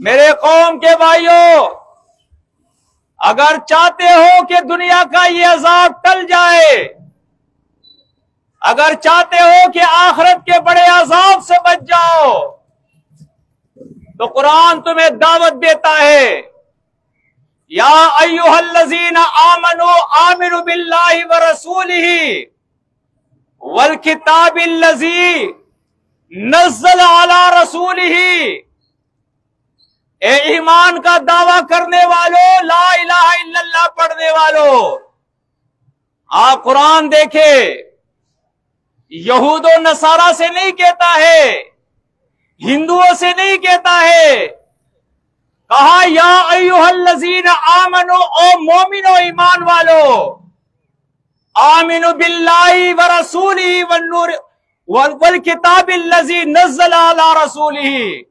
मेरे कौम के भाइयों, अगर चाहते हो कि दुनिया का ये अजाब टल जाए, अगर चाहते हो कि आखिरत के बड़े अजाब से बच जाओ, तो कुरान तुम्हें दावत देता है, या अय्युहल्लज़ीना आमनू आमिनू बिल्लाहि व रसूलिही वल किताबिल्लज़ी नज़्ज़ल अला रसूलिही। ए ईमान का दावा करने वालों, ला इलाहा इल्लल्लाह पढ़ने वालों, आप कुरान देखे, यहूद और नसारा से नहीं कहता है, हिंदुओं से नहीं कहता है, कहा या अय्युहल्लज़ीना आमनू, ओ मोमिनो ईमान वालो, आमिनु बिल्लाहि व रसूलिही वन नूर वल किताबिल्लज़ी नज़्ज़ल अला रसूलिही,